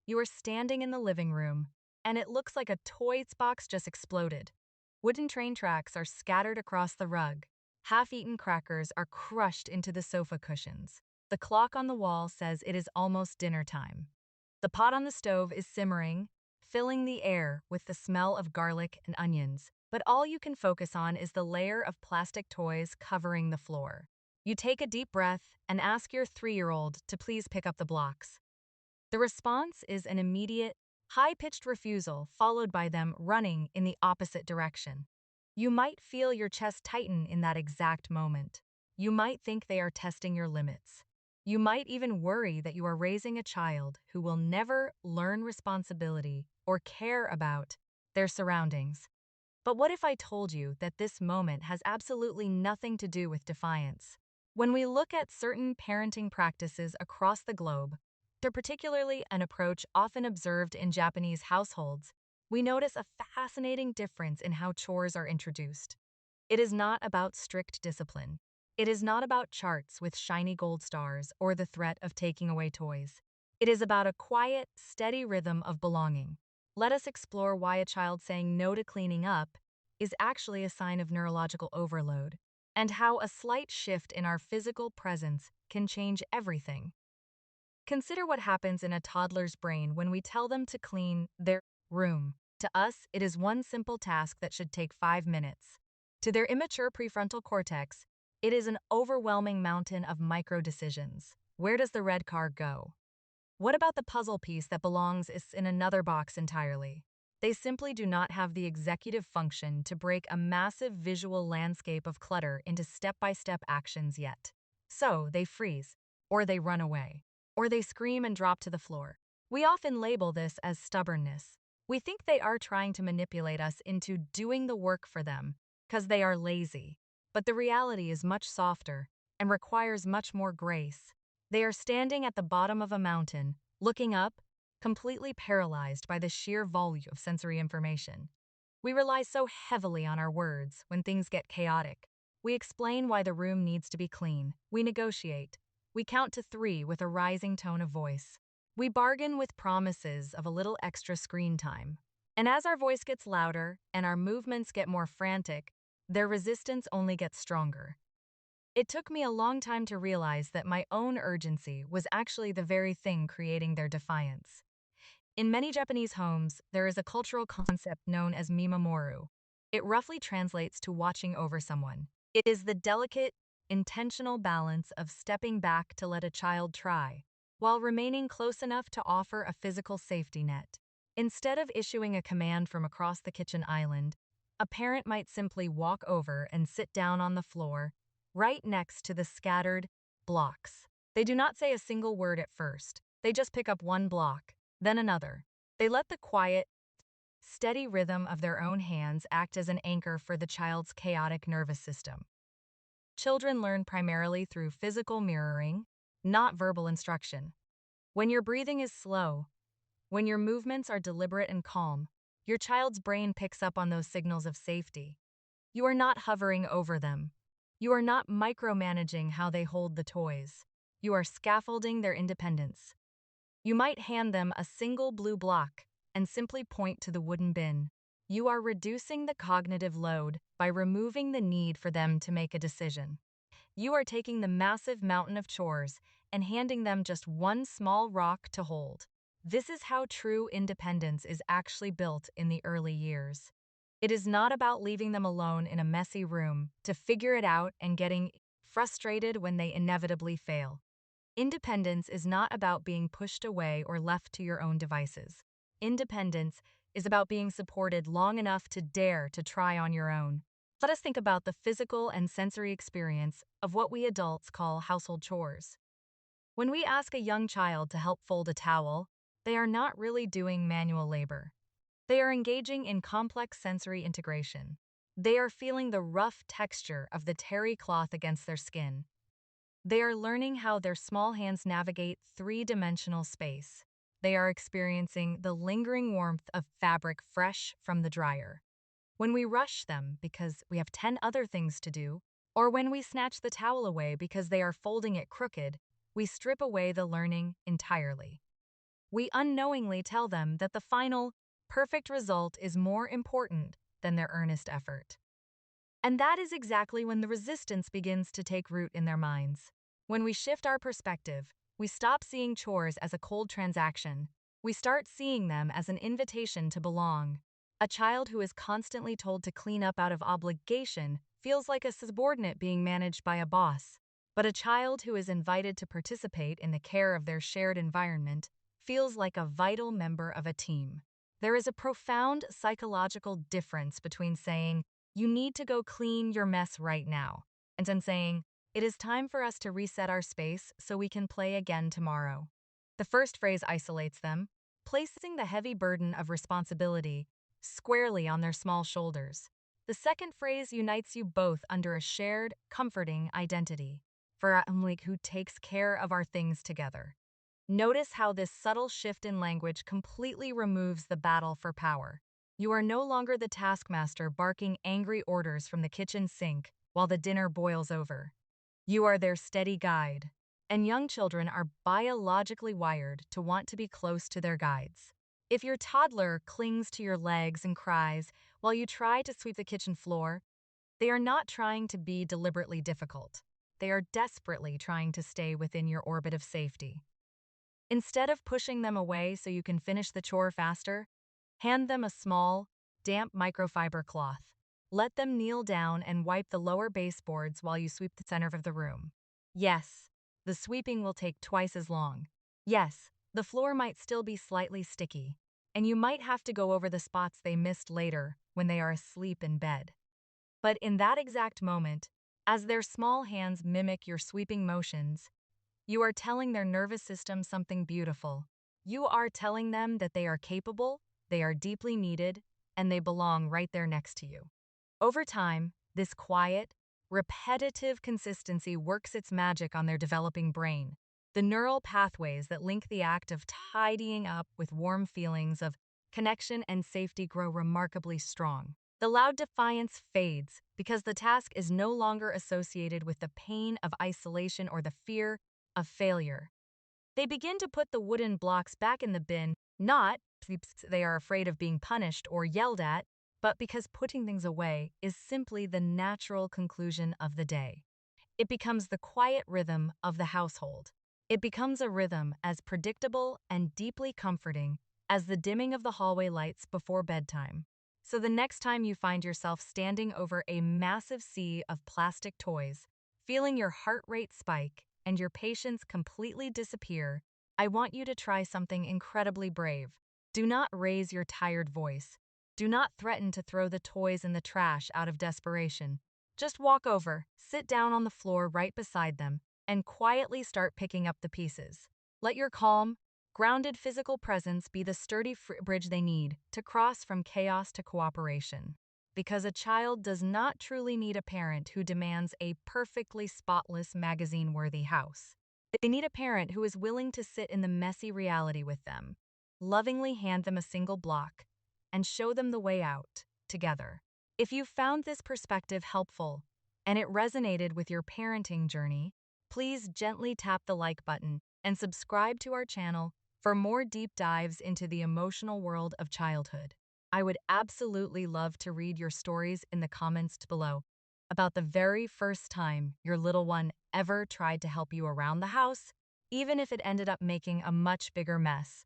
You are standing in the living room, and it looks like a toy box just exploded. Wooden train tracks are scattered across the rug. Half-eaten crackers are crushed into the sofa cushions. The clock on the wall says it is almost dinner time. The pot on the stove is simmering, filling the air with the smell of garlic and onions, but all you can focus on is the layer of plastic toys covering the floor. You take a deep breath and ask your 3-year-old to please pick up the blocks. The response is an immediate, high-pitched refusal followed by them running in the opposite direction. You might feel your chest tighten in that exact moment. You might think they are testing your limits. You might even worry that you are raising a child who will never learn responsibility or care about their surroundings. But what if I told you that this moment has absolutely nothing to do with defiance? When we look at certain parenting practices across the globe, particularly an approach often observed in Japanese households, we notice a fascinating difference in how chores are introduced. It is not about strict discipline. It is not about charts with shiny gold stars or the threat of taking away toys. It is about a quiet, steady rhythm of belonging. Let us explore why a child saying no to cleaning up is actually a sign of neurological overload, and how a slight shift in our physical presence can change everything. Consider what happens in a toddler's brain when we tell them to clean their room. To us, it is one simple task that should take 5 minutes. To their immature prefrontal cortex, it is an overwhelming mountain of micro-decisions. Where does the red car go? What about the puzzle piece that belongs is in another box entirely? They simply do not have the executive function to break a massive visual landscape of clutter into step-by-step actions yet. So they freeze, or they run away, or they scream and drop to the floor. We often label this as stubbornness. We think they are trying to manipulate us into doing the work for them because they are lazy. But the reality is much softer and requires much more grace. They are standing at the bottom of a mountain, looking up, completely paralyzed by the sheer volume of sensory information. We rely so heavily on our words when things get chaotic. We explain why the room needs to be clean. We negotiate. We count to 3 with a rising tone of voice. We bargain with promises of a little extra screen time. And as our voice gets louder and our movements get more frantic, their resistance only gets stronger. It took me a long time to realize that my own urgency was actually the very thing creating their defiance. In many Japanese homes, there is a cultural concept known as mimamoru. It roughly translates to watching over someone. It is the delicate, intentional balance of stepping back to let a child try, while remaining close enough to offer a physical safety net. Instead of issuing a command from across the kitchen island, a parent might simply walk over and sit down on the floor, right next to the scattered blocks. They do not say a single word at first. They just pick up one block, then another. They let the quiet, steady rhythm of their own hands act as an anchor for the child's chaotic nervous system. Children learn primarily through physical mirroring, not verbal instruction. When your breathing is slow, when your movements are deliberate and calm, your child's brain picks up on those signals of safety. You are not hovering over them. You are not micromanaging how they hold the toys. You are scaffolding their independence. You might hand them a single blue block and simply point to the wooden bin. You are reducing the cognitive load by removing the need for them to make a decision. You are taking the massive mountain of chores and handing them just one small rock to hold. This is how true independence is actually built in the early years. It is not about leaving them alone in a messy room to figure it out and getting frustrated when they inevitably fail. Independence is not about being pushed away or left to your own devices. Independence is about being supported long enough to dare to try on your own. Let us think about the physical and sensory experience of what we adults call household chores. When we ask a young child to help fold a towel, they are not really doing manual labor. They are engaging in complex sensory integration. They are feeling the rough texture of the terry cloth against their skin. They are learning how their small hands navigate three-dimensional space. They are experiencing the lingering warmth of fabric fresh from the dryer. When we rush them because we have 10 other things to do, or when we snatch the towel away because they are folding it crooked, we strip away the learning entirely. We unknowingly tell them that the final, perfect result is more important than their earnest effort. And that is exactly when the resistance begins to take root in their minds. When we shift our perspective, we stop seeing chores as a cold transaction. We start seeing them as an invitation to belong. A child who is constantly told to clean up out of obligation feels like a subordinate being managed by a boss. But a child who is invited to participate in the care of their shared environment feels like a vital member of a team. There is a profound psychological difference between saying, "You need to go clean your mess right now," and then saying, "It is time for us to reset our space so we can play again tomorrow." The first phrase isolates them, placing the heavy burden of responsibility squarely on their small shoulders. The second phrase unites you both under a shared, comforting identity, for a family who takes care of our things together. Notice how this subtle shift in language completely removes the battle for power. You are no longer the taskmaster barking angry orders from the kitchen sink while the dinner boils over. You are their steady guide, and young children are biologically wired to want to be close to their guides. If your toddler clings to your legs and cries while you try to sweep the kitchen floor, they are not trying to be deliberately difficult. They are desperately trying to stay within your orbit of safety. Instead of pushing them away so you can finish the chore faster, hand them a small, damp microfiber cloth. Let them kneel down and wipe the lower baseboards while you sweep the center of the room. Yes, the sweeping will take twice as long. Yes, the floor might still be slightly sticky, and you might have to go over the spots they missed later when they are asleep in bed. But in that exact moment, as their small hands mimic your sweeping motions, you are telling their nervous system something beautiful. You are telling them that they are capable, they are deeply needed, and they belong right there next to you. Over time, this quiet, repetitive consistency works its magic on their developing brain. The neural pathways that link the act of tidying up with warm feelings of connection and safety grow remarkably strong. The loud defiance fades because the task is no longer associated with the pain of isolation or the fear of failure. They begin to put the wooden blocks back in the bin, not because they are afraid of being punished or yelled at, but because putting things away is simply the natural conclusion of the day. It becomes the quiet rhythm of the household. It becomes a rhythm as predictable and deeply comforting as the dimming of the hallway lights before bedtime. So the next time you find yourself standing over a massive sea of plastic toys, feeling your heart rate spike and your patience completely disappear, I want you to try something incredibly brave. Do not raise your tired voice. Do not threaten to throw the toys in the trash out of desperation. Just walk over, sit down on the floor right beside them, and quietly start picking up the pieces. Let your calm, grounded physical presence be the sturdy bridge they need to cross from chaos to cooperation. Because a child does not truly need a parent who demands a perfectly spotless magazine-worthy house. They need a parent who is willing to sit in the messy reality with them, lovingly hand them a single block, and show them the way out, together. If you found this perspective helpful and it resonated with your parenting journey, please gently tap the like button and subscribe to our channel for more deep dives into the emotional world of childhood. I would absolutely love to read your stories in the comments below about the very first time your little one ever tried to help you around the house, even if it ended up making a much bigger mess.